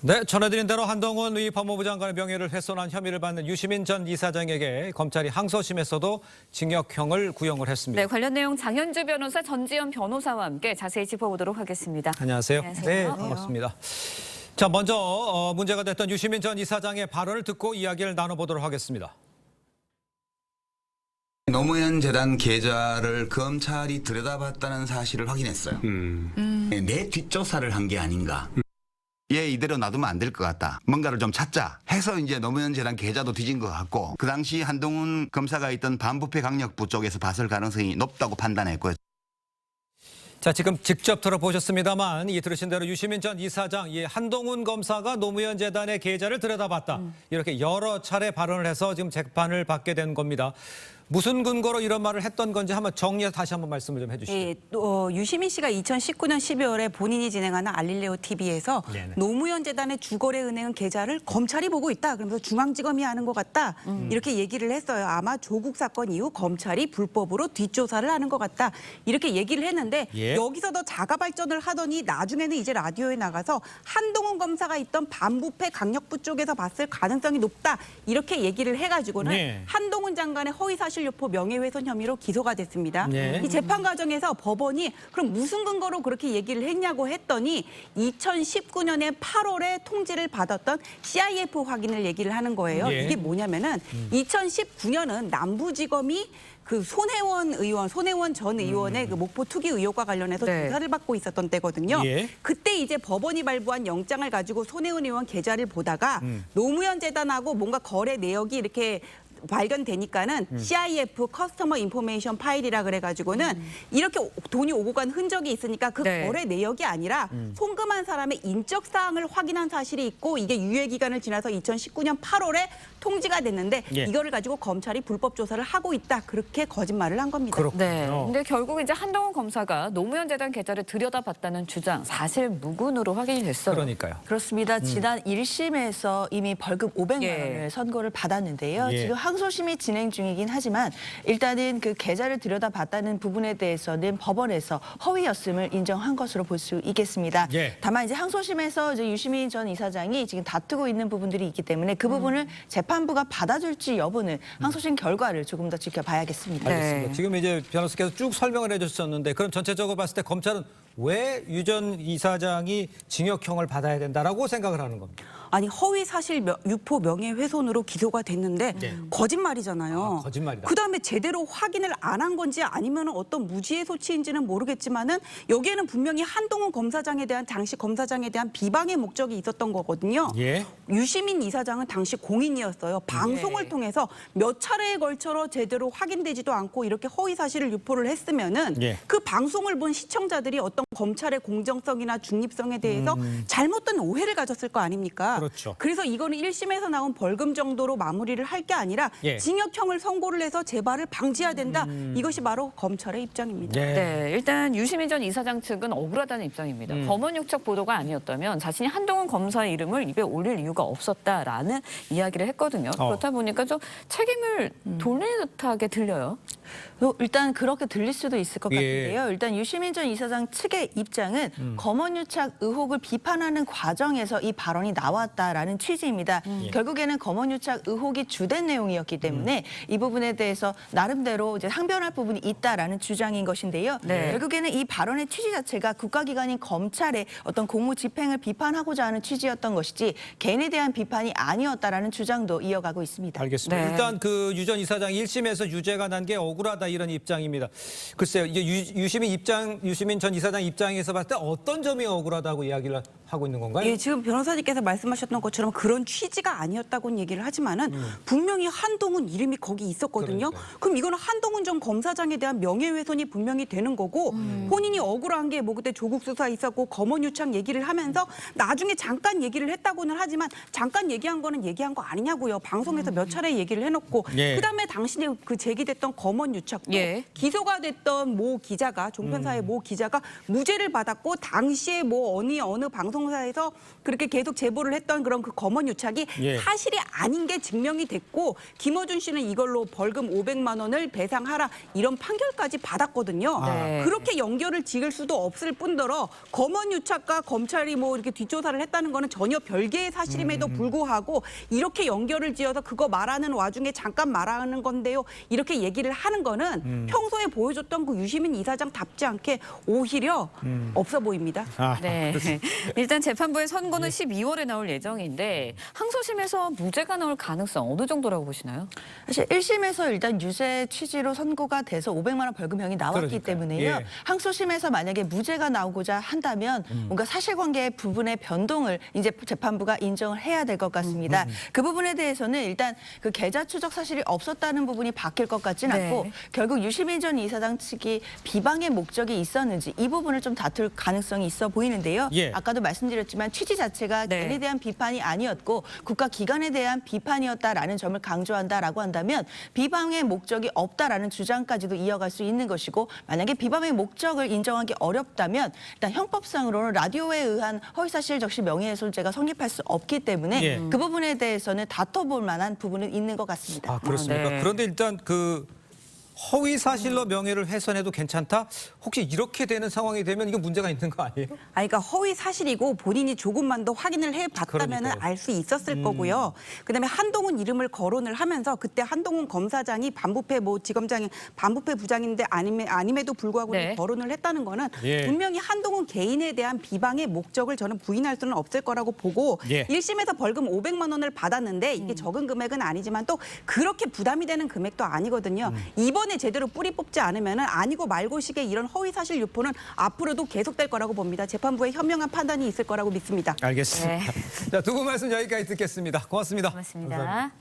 네, 전해드린 대로 한동훈 의 법무부 장관의 명예를 훼손한 혐의를 받는 유시민 전 이사장에게 검찰이 항소심에서도 징역형을 구형을 했습니다. 네, 관련 내용 장현주 변호사, 전지현 변호사와 함께 자세히 짚어보도록 하겠습니다. 안녕하세요. 안녕하세요. 네, 반갑습니다. 자, 먼저 문제가 됐던 유시민 전 이사장의 발언을 듣고 이야기를 나눠보도록 하겠습니다. 노무현 재단 계좌를 검찰이 들여다봤다는 사실을 확인했어요. 내 뒷조사를 한 게 아닌가. 얘 이대로 놔두면 안 될 것 같다. 뭔가를 좀 찾자 해서 이제 노무현 재단 계좌도 뒤진 것 같고, 그 당시 한동훈 검사가 있던 반부패 강력부 쪽에서 봤을 가능성이 높다고 판단했고요. 자, 지금 직접 들어보셨습니다만 들으신 대로 유시민 전 이사장, 한동훈 검사가 노무현 재단의 계좌를 들여다봤다. 이렇게 여러 차례 발언을 해서 지금 재판을 받게 된 겁니다. 무슨 근거로 이런 말을 했던 건지 한번 정리해서 다시 한번 말씀을 좀 해주시죠. 예, 유시민 씨가 2019년 12월에 본인이 진행하는 알릴레오 TV에서 네네. 노무현 재단의 주거래은행 계좌를 검찰이 보고 있다. 그러면서 중앙지검이 하는 것 같다. 이렇게 얘기를 했어요. 아마 조국 사건 이후 검찰이 불법으로 뒷조사를 하는 것 같다. 이렇게 얘기를 했는데 예. 여기서 더 자가 발전을 하더니 나중에는 이제 라디오에 나가서 한동훈 검사가 있던 반부패 강력부 쪽에서 봤을 가능성이 높다. 이렇게 얘기를 해가지고는 네. 한동훈 장관의 허위사실 유포 명예훼손 혐의로 기소가 됐습니다. 네. 이 재판 과정에서 법원이 그럼 무슨 근거로 그렇게 얘기를 했냐고 했더니 2019년에 8월에 통지를 받았던 CIF 확인을 얘기를 하는 거예요. 예. 이게 뭐냐면은 2019년은 남부지검이 그 손혜원 전 의원의 그 목포 투기 의혹과 관련해서 네. 조사를 받고 있었던 때거든요. 예. 그때 이제 법원이 발부한 영장을 가지고 손혜원 의원 계좌를 보다가 노무현 재단하고 뭔가 거래 내역이 이렇게 발견되니까는 CIF 커스터머 인포메이션 파일이라 그래가지고는 이렇게 돈이 오고 간 흔적이 있으니까 그 네. 거래 내역이 아니라 송금한 사람의 인적 사항을 확인한 사실이 있고 이게 유예 기간을 지나서 2019년 8월에 통지가 됐는데 예. 이거를 가지고 검찰이 불법 조사를 하고 있다. 그렇게 거짓말을 한 겁니다. 그렇군요. 네. 근데 결국 이제 한동훈 검사가 노무현 재단 계좌를 들여다봤다는 주장 사실 무근으로 확인이 됐어요. 그러니까요. 그렇습니다. 지난 1심에서 이미 벌금 500만 예. 원을 선고를 받았는데요. 예. 지금 항소심이 진행 중이긴 하지만 일단은 그 계좌를 들여다봤다는 부분에 대해서는 법원에서 허위였음을 인정한 것으로 볼 수 있겠습니다. 예. 다만 이제 항소심에서 이제 유시민 전 이사장이 지금 다투고 있는 부분들이 있기 때문에 그 부분을 재판부가 받아줄지 여부는 항소심 결과를 조금 더 지켜봐야겠습니다. 네. 알겠습니다. 지금 이제 변호사께서 쭉 설명을 해주셨는데 그럼 전체적으로 봤을 때 검찰은 왜 유 전 이사장이 징역형을 받아야 된다라고 생각을 하는 겁니다. 아니 허위 사실 유포 명예훼손으로 기소가 됐는데 네. 거짓말이잖아요. 아, 거짓말이다. 그다음에 제대로 확인을 안 한 건지 아니면 어떤 무지의 소치인지는 모르겠지만은 여기에는 분명히 한동훈 검사장에 대한 당시 검사장에 대한 비방의 목적이 있었던 거거든요. 예. 유시민 이사장은 당시 공인이었어요. 방송을 예. 통해서 몇 차례에 걸쳐 제대로 확인되지도 않고 이렇게 허위 사실을 유포를 했으면은 예. 그 방송을 본 시청자들이 어떤 검찰의 공정성이나 중립성에 대해서 잘못된 오해를 가졌을 거 아닙니까? 그렇죠. 그래서 이거는 1심에서 나온 벌금 정도로 마무리를 할 게 아니라 예. 징역형을 선고를 해서 재발을 방지해야 된다. 이것이 바로 검찰의 입장입니다. 예. 네, 일단 유시민 전 이사장 측은 억울하다는 입장입니다. 검언육착 보도가 아니었다면 자신이 한동훈 검사의 이름을 입에 올릴 이유가 없었다라는 이야기를 했거든요. 그렇다 보니까 좀 책임을 돌리는 듯하게 들려요. 일단 그렇게 들릴 수도 있을 것 예. 같은데요. 일단 유시민 전 이사장 측의 입장은 검언유착 의혹을 비판하는 과정에서 이 발언이 나왔다라는 취지입니다. 결국에는 검언유착 의혹이 주된 내용이었기 때문에 이 부분에 대해서 나름대로 이제 항변할 부분이 있다라는 주장인 것인데요. 네. 결국에는 이 발언의 취지 자체가 국가기관인 검찰의 어떤 공무 집행을 비판하고자 하는 취지였던 것이지 개인에 대한 비판이 아니었다라는 주장도 이어가고 있습니다. 알겠습니다. 네. 일단 그 유 전 이사장이 1심에서 유죄가 난 게 억울하다 이런 입장입니다. 글쎄요, 이제 유시민 전 이사장 입장에서 봤을 때 어떤 점이 억울하다고 이야기를 하고 있는 건가요? 예, 지금 변호사님께서 말씀하셨던 것처럼 그런 취지가 아니었다고는 얘기를 하지만은 분명히 한동훈 이름이 거기 있었거든요. 그러니까요. 그럼 이거는 한동훈 전 검사장에 대한 명예훼손이 분명히 되는 거고 본인이 억울한 게 뭐 그때 조국 수사 있었고 검언유착 얘기를 하면서 나중에 잠깐 얘기를 했다고는 하지만 잠깐 얘기한 거는 얘기한 거 아니냐고요. 방송에서 몇 차례 얘기를 해놓고 예. 그다음에 당신이 그 제기됐던 검언유착도 예. 기소가 됐던 모 기자가 종편사의 모 기자가 무죄를 받았고 당시에 뭐 어느 방송 방송사에서 그렇게 계속 제보를 했던 그런 그 검언 유착이 예. 사실이 아닌 게 증명이 됐고 김어준 씨는 이걸로 벌금 500만 원을 배상하라 이런 판결까지 받았거든요. 네. 그렇게 연결을 지을 수도 없을 뿐더러 검언 유착과 검찰이 뭐 이렇게 뒷조사를 했다는 거는 전혀 별개의 사실임에도 불구하고 이렇게 연결을 지어서 그거 말하는 와중에 잠깐 말하는 건데요. 이렇게 얘기를 하는 거는 평소에 보여줬던 그 유시민 이사장답지 않게 오히려 없어 보입니다. 아, 네. 일단 재판부의 선고는 12월에 나올 예정인데 항소심에서 무죄가 나올 가능성 어느 정도라고 보시나요? 사실 1심에서 일단 유죄 취지로 선고가 돼서 500만 원 벌금형이 나왔기 그러니까요. 때문에요. 예. 항소심에서 만약에 무죄가 나오고자 한다면 뭔가 사실관계 부분의 변동을 이제 재판부가 인정을 해야 될 것 같습니다. 그 부분에 대해서는 일단 그 계좌 추적 사실이 없었다는 부분이 바뀔 것 같진 네. 않고 결국 유시민 전 이사장 측이 비방의 목적이 있었는지 이 부분을 좀 다툴 가능성이 있어 보이는데요. 예. 아까도 말씀드렸지만 취지 자체가 네. 개인에 대한 비판이 아니었고 국가기관에 대한 비판이었다라는 점을 강조한다라고 한다면 비방의 목적이 없다라는 주장까지도 이어갈 수 있는 것이고 만약에 비방의 목적을 인정하기 어렵다면 일단 형법상으로는 라디오에 의한 허위사실 적시 명예훼손죄가 성립할 수 없기 때문에 예. 그 부분에 대해서는 다퉈볼 만한 부분은 있는 것 같습니다. 아, 그렇습니까? 네. 그런데 일단 그 허위 사실로 명예를 훼손해도 괜찮다? 혹시 이렇게 되는 상황이 되면 이거 문제가 있는 거 아니에요? 아니, 그러니까 허위 사실이고 본인이 조금만 더 확인을 해봤다면 그러니까요. 알 수 있었을 거고요. 그다음에 한동훈 이름을 거론을 하면서 그때 한동훈 검사장이 반부패 뭐 지검장이 반부패 부장인데 아님에도 불구하고 네. 거론을 했다는 거는 예. 분명히 한동훈 개인에 대한 비방의 목적을 저는 부인할 수는 없을 거라고 보고 예. 1심에서 벌금 500만 원을 받았는데 이게 적은 금액은 아니지만 또 그렇게 부담이 되는 금액도 아니거든요. 이번에 제대로 뿌리 뽑지 않으면 아니고 말고식의 이런 허위 사실 유포는 앞으로도 계속될 거라고 봅니다. 재판부의 현명한 판단이 있을 거라고 믿습니다. 알겠습니다. 네. 자, 두 분 말씀 여기까지 듣겠습니다. 고맙습니다. 고맙습니다.